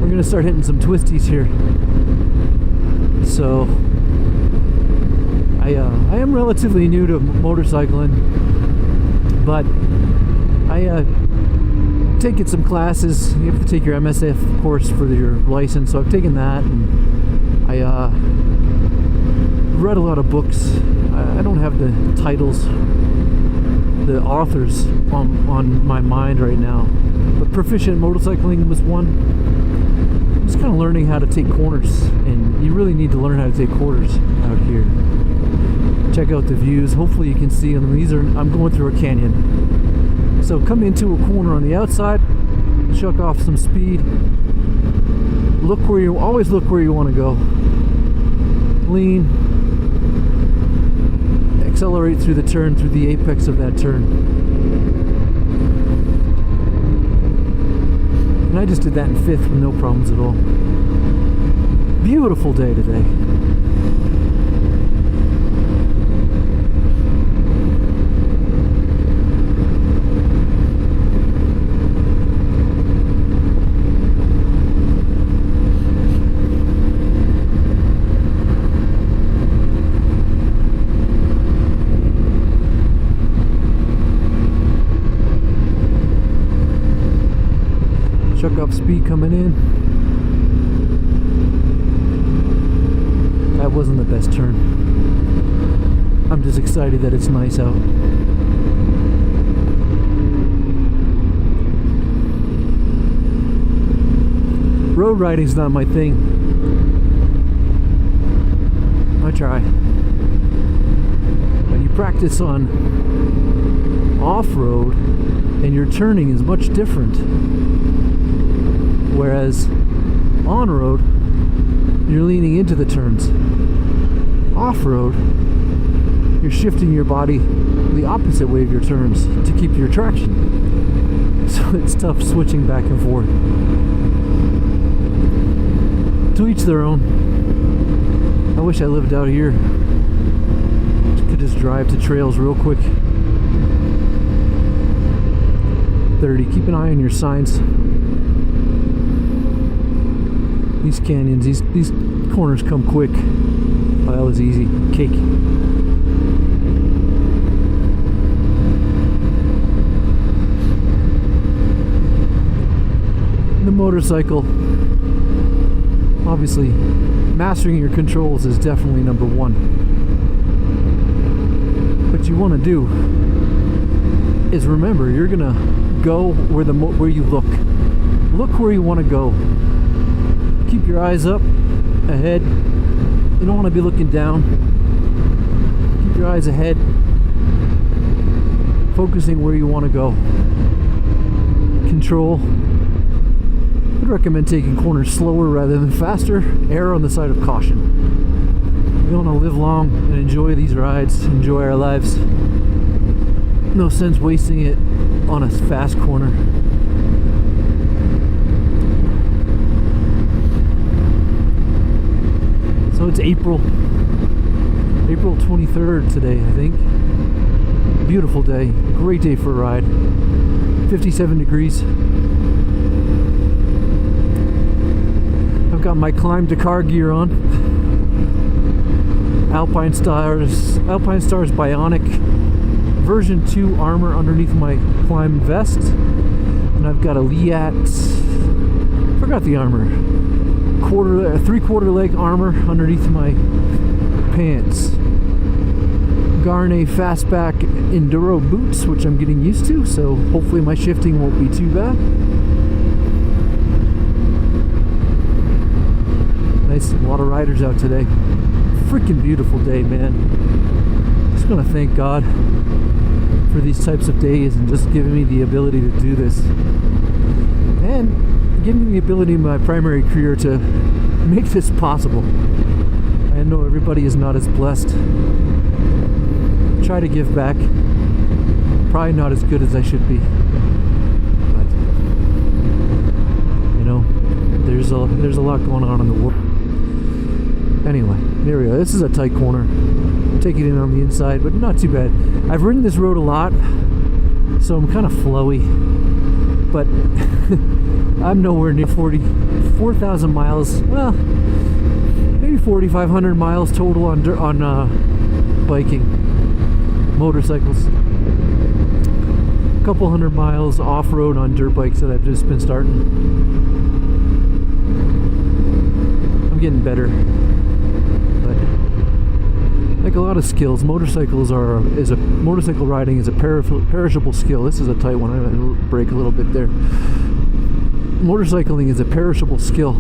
we're gonna start hitting some twisties here. So I am relatively new to motorcycling, but I taken some classes. You have to take your MSF course for your license, so I've taken that, and I read a lot of books. I don't have the titles, the authors on my mind right now, but Proficient Motorcycling was one. I'm just kind of learning how to take corners, and you really need to learn how to take corners out here. Check out the views. Hopefully you can see them. I'm going through a canyon. So come into a corner on the outside, chuck off some speed. Always look where you want to go. Lean. Accelerate through the turn, through the apex of that turn. And I just did that in fifth with no problems at all. Beautiful day today. Chuck up speed coming in. That wasn't the best turn. I'm just excited that it's nice out. Road riding's not my thing. I try. When you practice on off-road, and your turning is much different. Whereas on-road, you're leaning into the turns. Off-road, you're shifting your body the opposite way of your turns to keep your traction. So it's tough switching back and forth. To each their own. I wish I lived out here. Could just drive to trails real quick. 30. Keep an eye on your signs. These canyons, these corners come quick. Oh, that was easy. Cake. The motorcycle, obviously, mastering your controls is definitely number one. What you want to do is remember, you're gonna go where you look. Look where you want to go. Keep your eyes up, ahead. You don't want to be looking down. Keep your eyes ahead, focusing where you want to go. Control. I'd recommend taking corners slower rather than faster. Err on the side of caution. We want to live long and enjoy these rides, enjoy our lives. No sense wasting it on a fast corner. So it's April 23rd today, I think. Beautiful day, great day for a ride. 57 degrees. I've got my Climb Dakar gear on. Alpine Stars Bionic version 2 armor underneath my Climb vest. And I've got a Liat, forgot the armor. 3/4 leg armor underneath my pants. Gaerne Fastback Enduro boots, which I'm getting used to, so hopefully my shifting won't be too bad. Nice, a lot of riders out today. Freaking beautiful day, man. Just gonna thank God for these types of days and just giving me the ability to do this. And giving me the ability in my primary career to make this possible. I know everybody is not as blessed. Try to give back. Probably not as good as I should be. But, you know, there's a lot going on in the world. Anyway, there we go. This is a tight corner. Take it in on the inside, but not too bad. I've ridden this road a lot, so I'm kind of flowy. But I'm nowhere near 4,000 miles. Well, maybe 4,500 miles total on biking, motorcycles. A couple hundred miles off-road on dirt bikes that I've just been starting. I'm getting better, but like a lot of skills, motorcycle riding is a perishable skill. This is a tight one. I'm gonna brake a little bit there. Motorcycling is a perishable skill,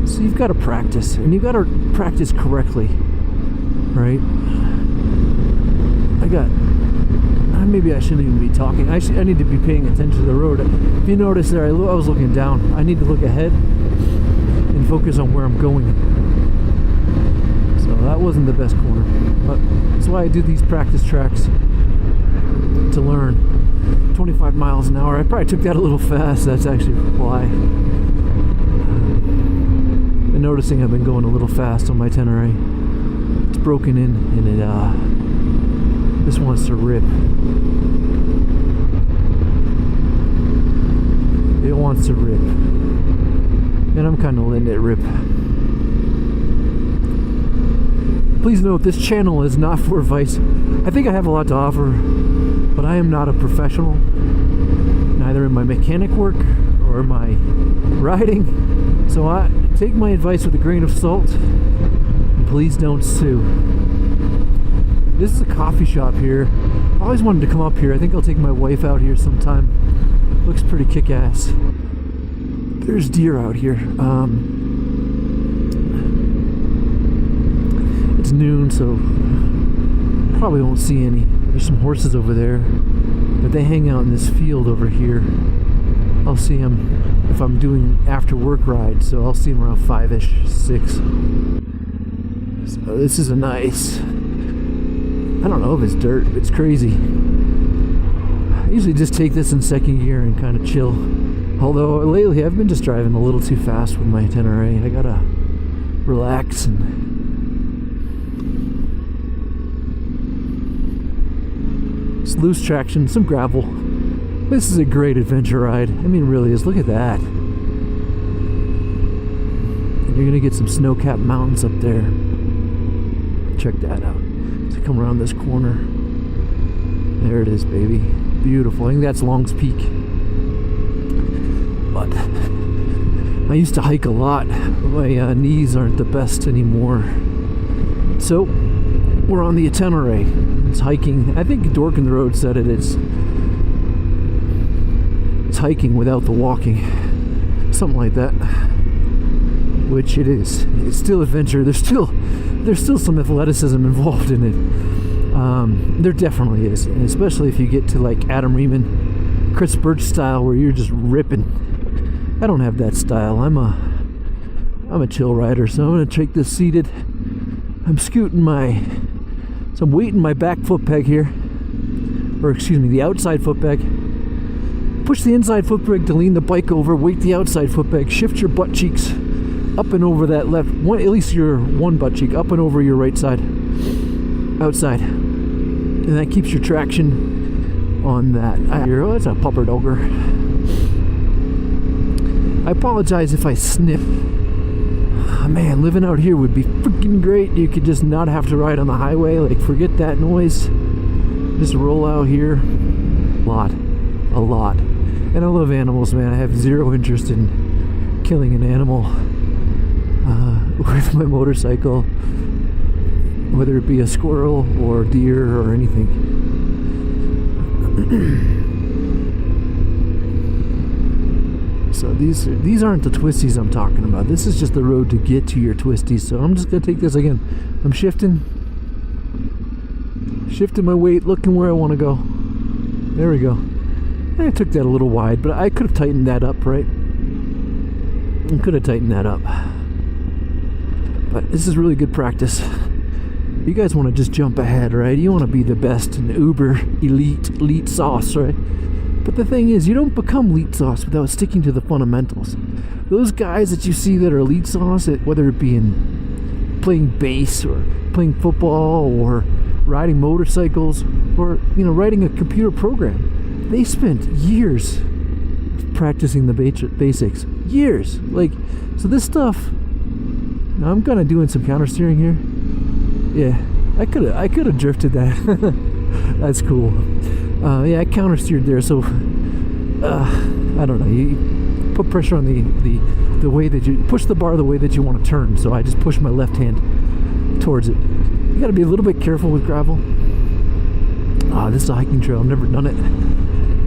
so you've got to practice, and you've got to practice correctly, right? Maybe I shouldn't even be talking. I need to be paying attention to the road. If you notice there, I was looking down. I need to look ahead and focus on where I'm going. So that wasn't the best corner, but that's why I do these practice tracks, to learn. 25 miles an hour. I probably took that a little fast. That's actually why. Been noticing I've been going a little fast on my Tenere. It's broken in, and it this wants to rip. It wants to rip, and I'm kind of letting it rip. Please note, this channel is not for advice. I think I have a lot to offer, but I am not a professional, neither in my mechanic work or my riding. So I take my advice with a grain of salt, and please don't sue. This is a coffee shop here. I always wanted to come up here. I think I'll take my wife out here sometime. Looks pretty kick-ass. There's deer out here. It's noon, so probably won't see any. There's some horses over there, but they hang out in this field over here. I'll see them if I'm doing after work rides, so I'll see them around 5-ish, 6. So this is a nice, I don't know if it's dirt, it's crazy. I usually just take this in second gear and kind of chill. Although lately I've been just driving a little too fast with my Tenere. I gotta relax and it's loose traction, some gravel. This is a great adventure ride. I mean, it really is. Look at that. And you're gonna get some snow-capped mountains up there. Check that out. So come around this corner. There it is, baby. Beautiful. I think that's Long's Peak. But I used to hike a lot. My knees aren't the best anymore. So we're on the Tenere. It's hiking. I think Dorkin the Road said it. It's hiking without the walking. Something like that. Which it is. It's still adventure. There's still some athleticism involved in it. There definitely is, and especially if you get to like Adam Riemann, Chris Birch style, where you're just ripping. I don't have that style. I'm a chill rider, so I'm gonna take this seated. I'm scooting so I'm weighting my back foot peg here, or excuse me, the outside foot peg. Push the inside foot peg to lean the bike over. Weight the outside foot peg. Shift your butt cheeks up and over that left one, at least your one butt cheek up and over your right side, outside, and that keeps your traction on that. Oh, that's a pupper dogger. I apologize if I sniff. Oh, man, living out here would be freaking great. You could just not have to ride on the highway. Like, forget that noise. Just roll out here. A lot. And I love animals, man. I have zero interest in killing an animal with my motorcycle, whether it be a squirrel or deer or anything. So these aren't the twisties I'm talking about. This is just the road to get to your twisties. So I'm just gonna take this again. I'm shifting my weight, looking where I want to go. There we go. I took that a little wide, but I could have tightened that up, right? I could have tightened that up. But this is really good practice. You guys want to just jump ahead, right? You want to be the best in uber elite sauce, right? But the thing is, you don't become elite sauce without sticking to the fundamentals. Those guys that you see that are elite sauce, whether it be in playing bass or playing football or riding motorcycles or, writing a computer program, they spent years, practicing the basics. Years. Like, so this stuff, now I'm kind of doing some counter steering here. Yeah, I could have drifted that. That's cool. Yeah, I counter steered there, so I don't know. You put pressure on the way that you push the bar the way that you want to turn. So I just push my left hand towards it. You got to be a little bit careful with gravel. This is a hiking trail. I've never done it,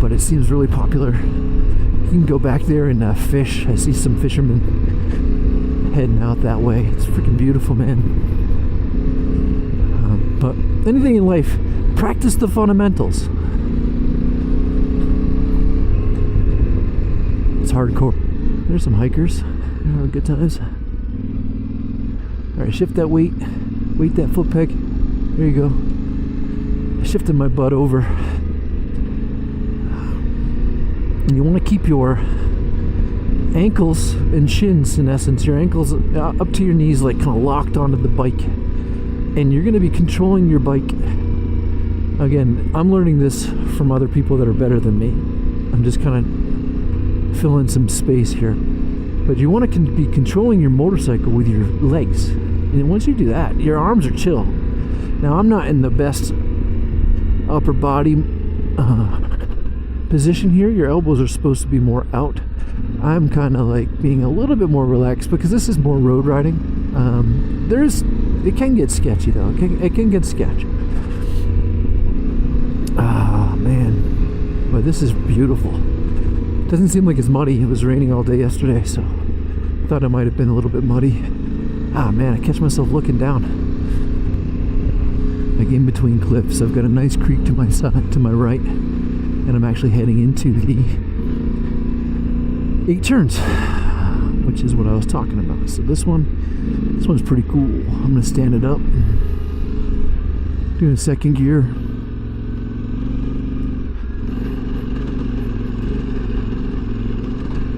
but it seems really popular. You can go back there and fish. I see some fishermen heading out that way. It's freaking beautiful, man. But anything in life, practice the fundamentals. It's hardcore. There's some hikers. They're having good times. Alright, shift that weight. Weight that foot peg. There you go. I shifted my butt over. And you want to keep your ankles and shins, in essence, your ankles up to your knees, like kind of locked onto the bike. And you're going to be controlling your bike. Again, I'm learning this from other people that are better than me. I'm just kind of filling some space here. But you want to be controlling your motorcycle with your legs. And once you do that, your arms are chill. Now, I'm not in the best upper body position here. Your elbows are supposed to be more out. I'm kind of like being a little bit more relaxed because this is more road riding. It can get sketchy though. It can get sketchy. Man, but this is beautiful. Doesn't seem like it's muddy. It was raining all day yesterday, so I thought it might have been a little bit muddy. Man, I catch myself looking down, like in between cliffs. I've got a nice creek to my side, to my right, and I'm actually heading into the 8 turns, which is what I was talking about. So this one's pretty cool. I'm gonna stand it up, doing second gear.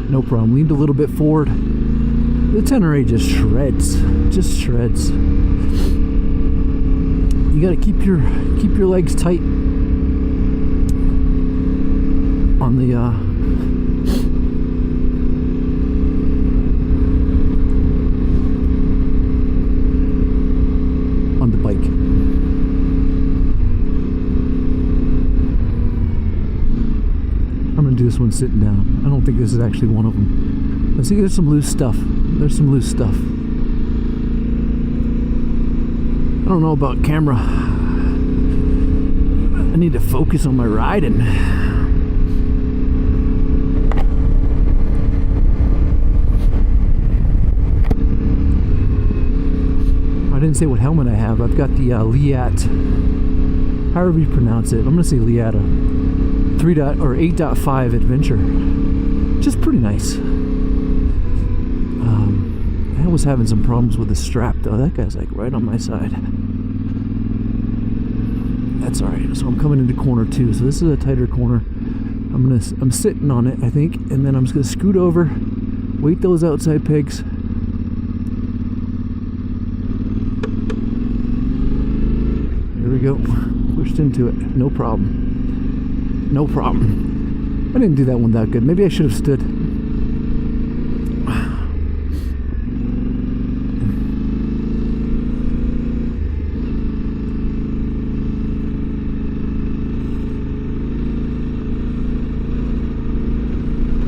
No problem. Leaned a little bit forward. The Tenere just shreds. Just shreds. You gotta keep your legs tight on the bike. I'm gonna do this one sitting down. I don't think this is actually one of them. Let's see, there's some loose stuff. There's some loose stuff. I don't know about camera. I need to focus on my riding. I didn't say what helmet I have. I've got the Liat, however you pronounce it. I'm gonna say Liata 8.5 Adventure. Just pretty nice. I was having some problems with the strap though. That guy's like right on my side. That's alright. So I'm coming into corner 2. So this is a tighter corner. I'm sitting on it, I think, and then I'm just gonna scoot over, weight those outside pegs. There we go. Pushed into it. No problem. No problem. I didn't do that one that good. Maybe I should have stood.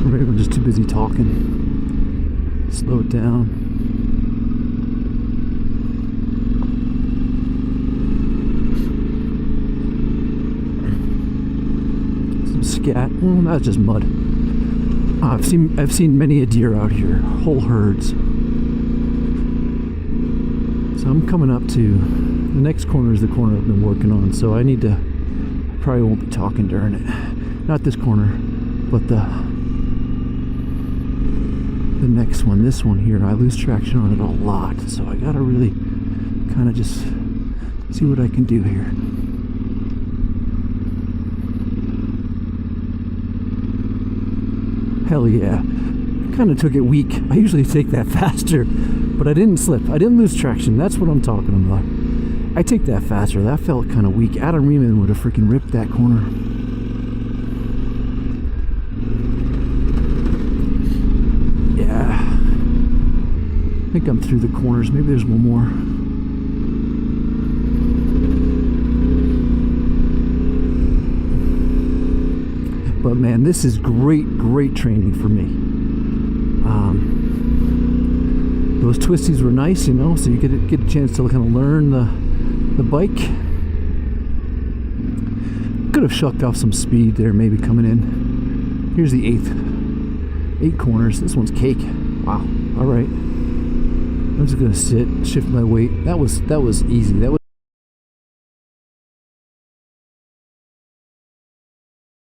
Maybe I'm just too busy talking. Slow it down. Scat. Well, that's just mud. I've seen many a deer out here, whole herds. So I'm coming up to the next corner is the corner I've been working on. So I probably won't be talking during it. Not this corner, but the next one. This one here, I lose traction on it a lot. So I gotta really kind of just see what I can do here. Hell yeah. Kind of took it weak. I usually take that faster, but I didn't slip. I didn't lose traction. That's what I'm talking about. I take that faster. That felt kind of weak. Adam Riemann would have freaking ripped that corner. I think I'm through the corners. Maybe there's one more. But man, this is great training for me. Those twisties were nice, you know, so you get a chance to kind of learn the bike. Could have shucked off some speed there, maybe coming in. Here's the 8 corners. This one's cake. Wow. All right. I'm just gonna sit, shift my weight. That was easy. That was